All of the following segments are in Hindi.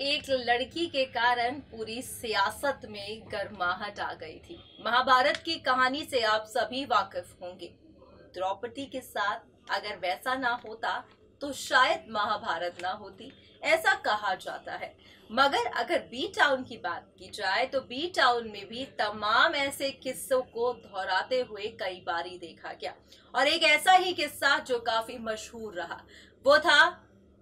एक लड़की के कारण पूरी सियासत में गर्माहट आ गई थी। महाभारत की कहानी से आप सभी वाकिफ होंगे। द्रौपदी के साथ अगर वैसा ना होता तो शायद महाभारत ना होती, ऐसा कहा जाता है। मगर अगर बी टाउन की बात की जाए तो बी टाउन में भी तमाम ऐसे किस्सों को दोहराते हुए कई बारी देखा गया, और एक ऐसा ही किस्सा जो काफी मशहूर रहा वो था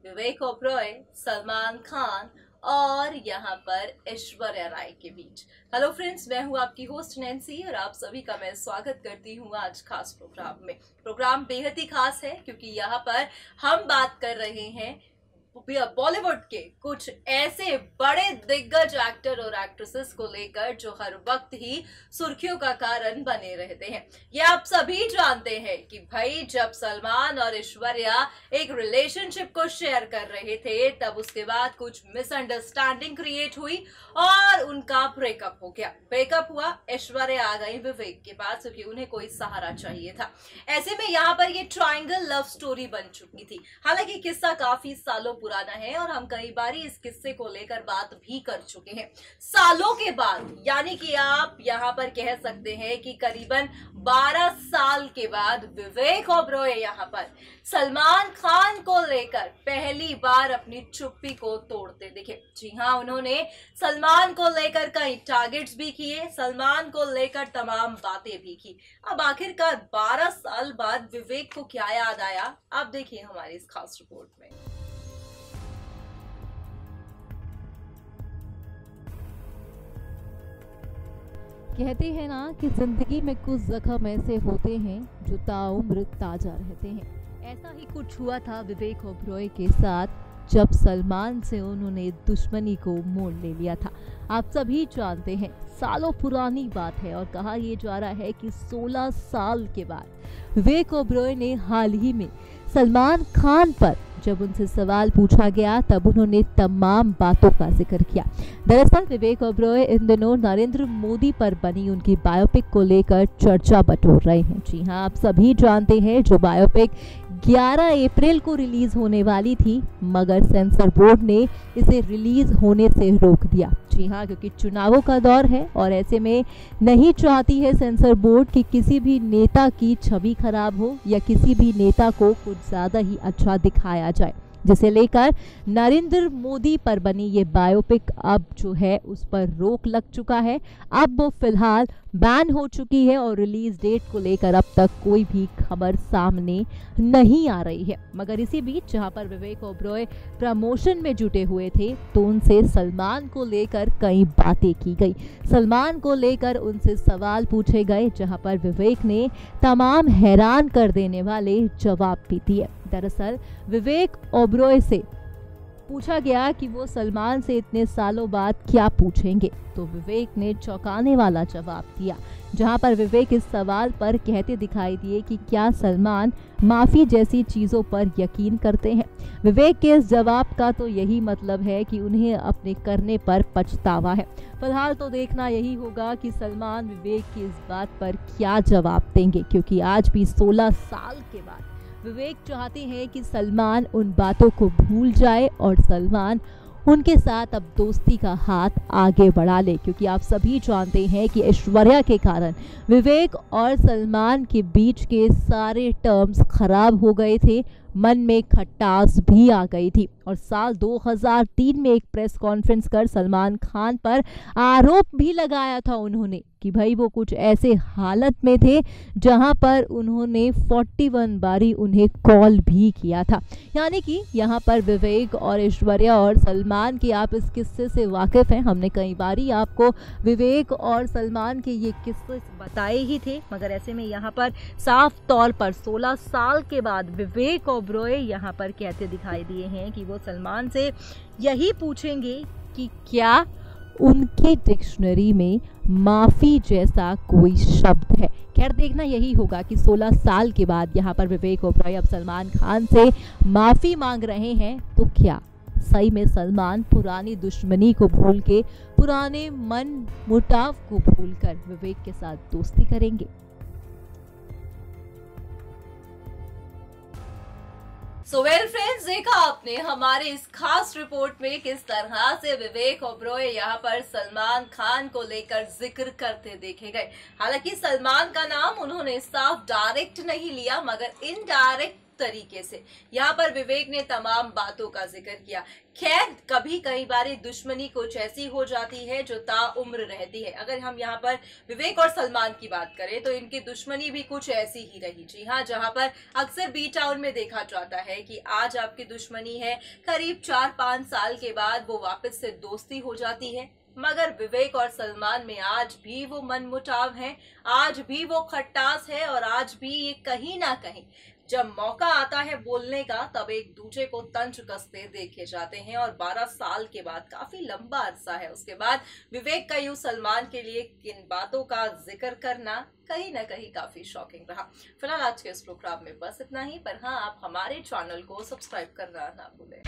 विवेक ओबरॉय, सलमान खान और यहाँ पर ऐश्वर्या राय के बीच। हेलो फ्रेंड्स, मैं हूँ आपकी होस्ट नैन्सी और आप सभी का मैं स्वागत करती हूँ आज खास प्रोग्राम में। प्रोग्राम बेहद ही खास है क्योंकि यहाँ पर हम बात कर रहे हैं बॉलीवुड के कुछ ऐसे बड़े दिग्गज एक्टर और एक्ट्रेसेस को लेकर जो हर वक्त ही सुर्खियों का कारण बने रहते हैं। ये आप सभी जानते हैं कि भाई जब सलमान और ऐश्वर्या एक रिलेशनशिप को शेयर कर रहे थे तब उसके बाद कुछ मिसअंडरस्टैंडिंग क्रिएट हुई और उनका ब्रेकअप हो गया। ब्रेकअप हुआ, ऐश्वर्या आ गई विवेक के पास क्योंकि उन्हें कोई सहारा चाहिए था। ऐसे में यहाँ पर ये ट्रायंगल लव स्टोरी बन चुकी थी। हालांकि किस्सा काफी सालों पुराना है और हम कई बार इस किस्से को लेकर बात भी कर चुके हैं। सालों के बाद, यानी कि आप यहाँ पर कह सकते हैं कि करीबन 12 साल के बाद विवेक ओबरॉय यहाँ पर सलमान खान को लेकर पहली बार अपनी चुप्पी को तोड़ते दिखे। जी हाँ, उन्होंने सलमान को लेकर कई टारगेट्स भी किए, सलमान को लेकर तमाम बातें भी की। अब आखिरकार 12 साल बाद विवेक को क्या याद आया, आप देखिए हमारी इस खास रिपोर्ट में। कहते हैं ना कि जिंदगी में कुछ जख्म ऐसे होते हैं जो ताउम्र ताजा रहते हैं। ऐसा ही कुछ हुआ था विवेक ओबरॉय के साथ जब सलमान से उन्होंने दुश्मनी को मोड़ ले लिया था। आप सभी जानते हैं, सालों पुरानी बात है और कहा यह जा रहा है कि 16 साल के बाद विवेक ओबरॉय ने हाल ही में सलमान खान पर जब उनसे सवाल पूछा गया तब उन्होंने तमाम बातों का जिक्र किया। दरअसल विवेक ओबरॉय इन दिनों नरेंद्र मोदी पर बनी उनकी बायोपिक को लेकर चर्चा बटोर रहे हैं। जी हाँ, आप सभी जानते हैं जो बायोपिक 11 अप्रैल को रिलीज होने वाली थी, मगर सेंसर बोर्ड ने इसे रिलीज होने से रोक दिया। जी हाँ, क्योंकि चुनावों का दौर है और ऐसे में नहीं चाहती है सेंसर बोर्ड कि किसी भी नेता की छवि खराब हो या किसी भी नेता को कुछ ज्यादा ही अच्छा दिखाया जाए, जिसे लेकर नरेंद्र मोदी पर बनी ये बायोपिक अब जो है उस पर रोक लग चुका है। अब वो फिलहाल बैन हो चुकी है और रिलीज डेट को लेकर अब तक कोई भी खबर सामने नहीं आ रही है। मगर इसी बीच जहां पर विवेक ओबरॉय प्रमोशन में जुटे हुए थे तो उनसे सलमान को लेकर कई बातें की गई। सलमान को लेकर उनसे सवाल पूछे गए जहां पर विवेक ने तमाम हैरान कर देने वाले जवाब भी दिए। दरअसल विवेक ओबरॉय से पूछा गया कि वो सलमान से इतने सालों बाद क्या पूछेंगे, तो विवेक ने चौंकाने वाला जवाब दिया, जहां पर विवेक इस सवाल पर कहते दिखाई दिए कि क्या सलमान माफी जैसी चीजों पर यकीन करते हैं। विवेक के इस जवाब का तो यही मतलब है कि उन्हें अपने करने पर पछतावा है। फिलहाल तो देखना यही होगा कि सलमान विवेक की इस बात पर क्या जवाब देंगे, क्योंकि आज भी 16 साल के बाद विवेक चाहते हैं कि सलमान उन बातों को भूल जाए और सलमान उनके साथ अब दोस्ती का हाथ आगे बढ़ा ले, क्योंकि आप सभी जानते हैं कि ऐश्वर्या के कारण विवेक और सलमान के बीच के सारे टर्म्स खराब हो गए थे, मन में खटास भी आ गई थी। और साल 2003 में एक प्रेस कॉन्फ्रेंस कर सलमान खान पर आरोप भी लगाया था उन्होंने कि भाई वो कुछ ऐसे हालत में थे जहां पर उन्होंने 41 बारी उन्हें कॉल भी किया था। यानी कि यहाँ पर विवेक और ऐश्वर्या और सलमान के आप इस किस्से से वाकिफ हैं। हमने कई बारी आपको विवेक और सलमान के ये किस्से बताए ही थे, मगर ऐसे में यहाँ पर साफ तौर पर 16 साल के बाद विवेक ओबरॉय यहाँ पर कहते दिखाई दिए हैं कि वो सलमान से यही पूछेंगे कि क्या उनके डिक्शनरी में माफी जैसा कोई शब्द है। खैर देखना यही होगा कि 16 साल के बाद यहाँ पर विवेक ओबरॉय अब सलमान खान से माफी मांग रहे हैं, तो क्या सही में सलमान पुरानी दुश्मनी को भूल के, पुराने मन मुटाव को भूलकर विवेक के साथ दोस्ती करेंगे। सो वेल फ्रेंड्स, देखा आपने हमारे इस खास रिपोर्ट में किस तरह से विवेक ओबरॉय यहाँ पर सलमान खान को लेकर जिक्र करते देखे गए। हालांकि सलमान का नाम उन्होंने साफ डायरेक्ट नहीं लिया, मगर इनडायरेक्ट तरीके से यहाँ पर विवेक ने तमाम बातों का जिक्र किया। खैर, कभी कई बार दुश्मनी कुछ ऐसी हो जाती है जो ताउम्र रहती है। अगर हम यहाँ पर विवेक और सलमान की बात करें तो इनकी दुश्मनी भी कुछ ऐसी ही रही। जी हाँ, जहाँ पर अक्सर बी टाउन में देखा जाता है कि आज आपकी दुश्मनी है, करीब 4-5 साल के बाद वो वापस से दोस्ती हो जाती है। मगर विवेक और सलमान में आज भी वो मनमुटाव है, आज भी वो खट्टास है और आज भी ये कहीं ना कहीं जब मौका आता है बोलने का तब एक दूसरे को तंज कसते देखे जाते हैं। और 12 साल के बाद, काफी लंबा अरसा है, उसके बाद विवेक का यूं सलमान के लिए किन बातों का जिक्र करना कहीं ना कहीं काफी शॉकिंग रहा। फिलहाल आज के इस प्रोग्राम में बस इतना ही, पर हाँ, आप हमारे चैनल को सब्सक्राइब करना ना भूलें।